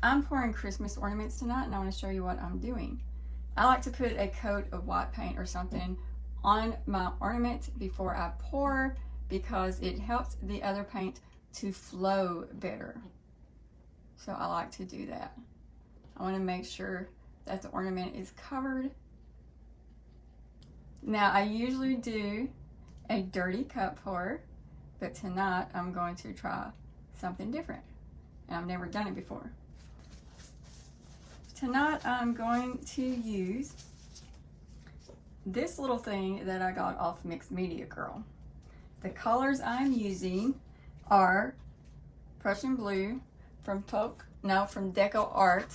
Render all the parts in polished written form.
I'm pouring Christmas ornaments tonight, and I want to show you what I'm doing. I like to put a coat of white paint or something on my ornament before I pour because it helps the other paint to flow better. So I like to do that. I want to make sure that the ornament is covered. Now I usually do a dirty cup pour, but tonight I'm going to try something different, and I've never done it before. Tonight I'm going to use this little thing that I got off Mixed Media Girl. The colors I'm using are Prussian Blue from Deco Art,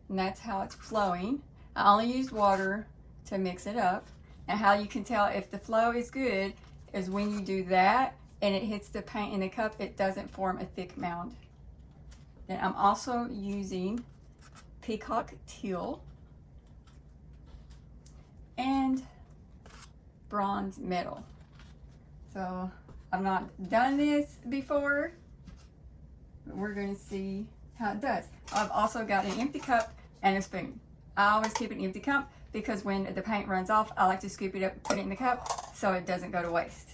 and that's how it's flowing. I only used water to mix it up, and how you can tell if the flow is good is when you do that and it hits the paint in the cup, it doesn't form a thick mound. Then I'm also using Peacock Teal and Bronze Metal. So I've not done this before, but we're going to see how it does. I've also got an empty cup and a spoon. I always keep an empty cup because when the paint runs off, I like to scoop it up and put it in the cup so it doesn't go to waste.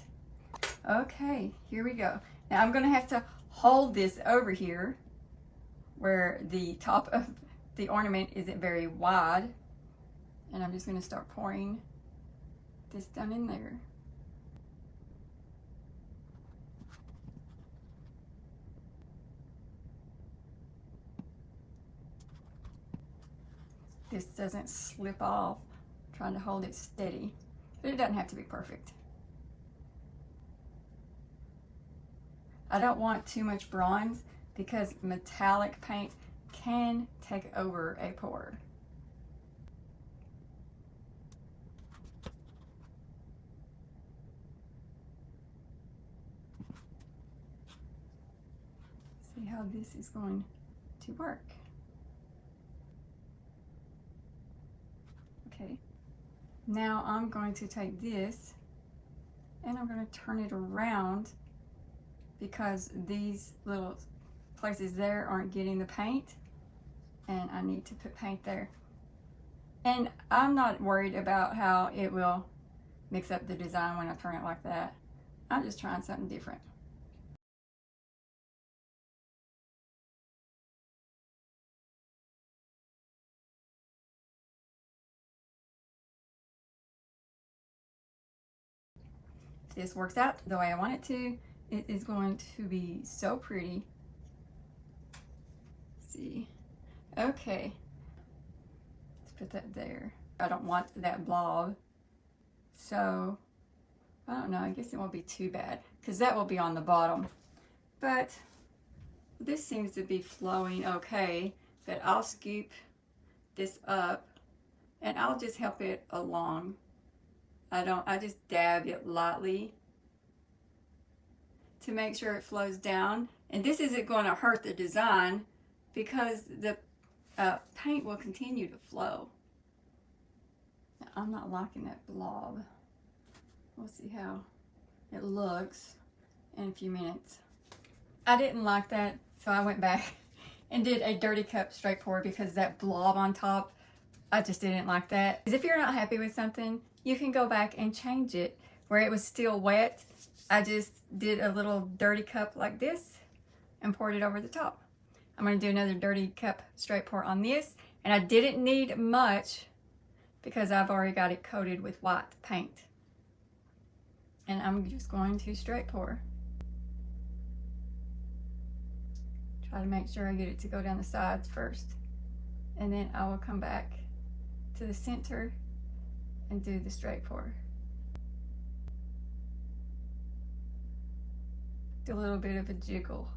Okay, here we go. Now I'm going to have to hold this over here where the top of the ornament isn't very wide, and I'm just going to start pouring this down in there. This doesn't slip off. I'm trying to hold it steady, but it doesn't have to be perfect. I don't want too much bronze because metallic paint can take over a pour. See how this is going to work. Okay, now I'm going to take this and I'm going to turn it around because these little places there aren't getting the paint, and I need to put paint there. And I'm not worried about how it will mix up the design when I turn it like that. I'm just trying something different. If this works out the way I want it to, it is going to be so pretty. Let's see. Okay. Let's put that there. I don't want that blob. So, I don't know. I guess it won't be too bad because that will be on the bottom. But this seems to be flowing okay. But I'll scoop this up and I'll just help it along. I just dab it lightly to make sure it flows down. And this isn't going to hurt the design because the paint will continue to flow. Now, I'm not liking that blob. We'll see how it looks in a few minutes. I didn't like that, so I went back and did a dirty cup straight pour because that blob on top, I just didn't like that. If you're not happy with something, you can go back and change it. Where it was still wet, I just did a little dirty cup like this and poured it over the top. I'm going to do another dirty cup straight pour on this, and I didn't need much because I've already got it coated with white paint. And I'm just going to straight pour. Try to make sure I get it to go down the sides first, and then I will come back to the center and do the straight pour. Do a little bit of a jiggle.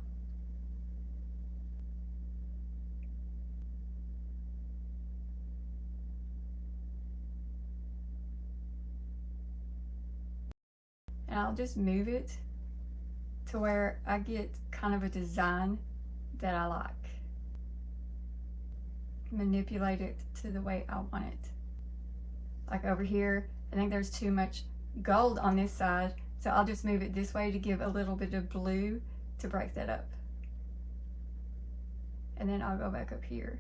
And I'll just move it to where I get kind of a design that I like. Manipulate it to the way I want it. Like over here, I think there's too much gold on this side, so I'll just move it this way to give a little bit of blue to break that up. and then I'll go back up here.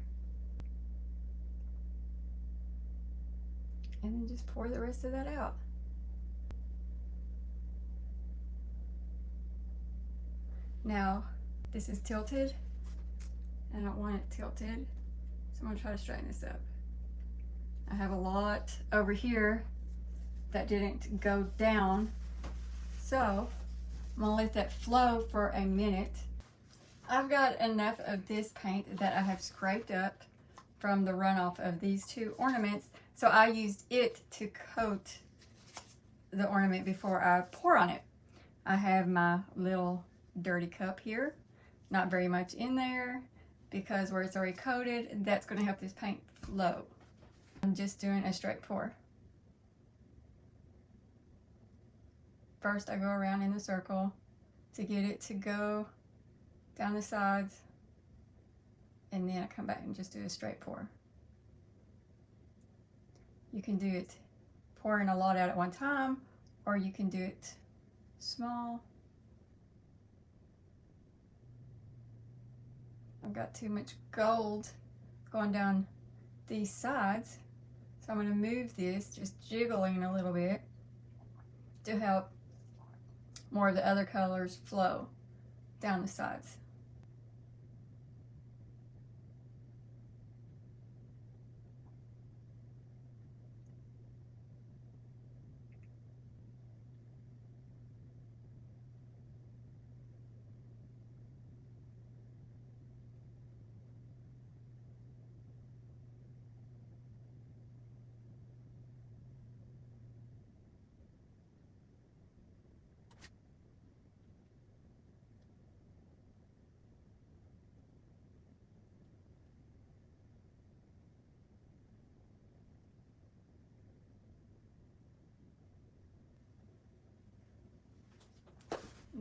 And then just pour the rest of that out. Now, this is tilted. I don't want it tilted, so I'm gonna try to straighten this up. I have a lot over here that didn't go down, so I'm gonna let that flow for a minute. I've got enough of this paint that I have scraped up from the runoff of these two ornaments, so I used it to coat the ornament before I pour on it. I have my little dirty cup here, not very much in there, because where it's already coated, that's going to help this paint flow. I'm just doing a straight pour. First I go around in the circle to get it to go down the sides, and then I come back and just do a straight pour. You can do it pouring a lot out at one time, or you can do it small. I've got too much gold going down these sides, so I'm going to move this, just jiggling a little bit to help more of the other colors flow down the sides.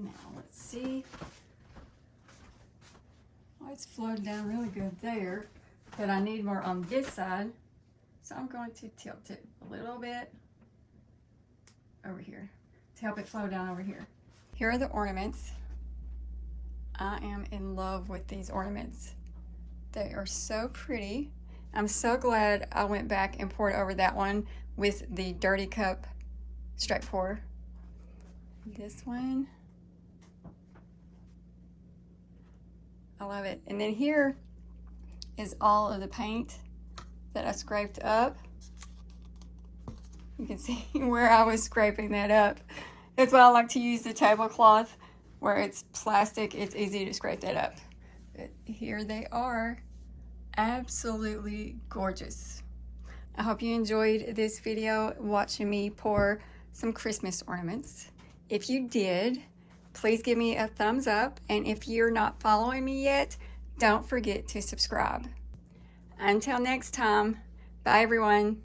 Now let's see. Well, it's flowed down really good there, but I need more on this side, so I'm going to tilt it a little bit over here to help it flow down over here. Here are the ornaments. I am in love with these ornaments. They are so pretty. I'm so glad I went back and poured over that one with the dirty cup straight pour. This one, I love it. And then here is all of the paint that I scraped up. You can see where I was scraping that up. That's why I like to use the tablecloth. Where it's plastic, it's easy to scrape that up. But here they are, absolutely gorgeous. I hope you enjoyed this video watching me pour some Christmas ornaments. If you did, please give me a thumbs up, and if you're not following me yet, don't forget to subscribe. Until next time, bye everyone.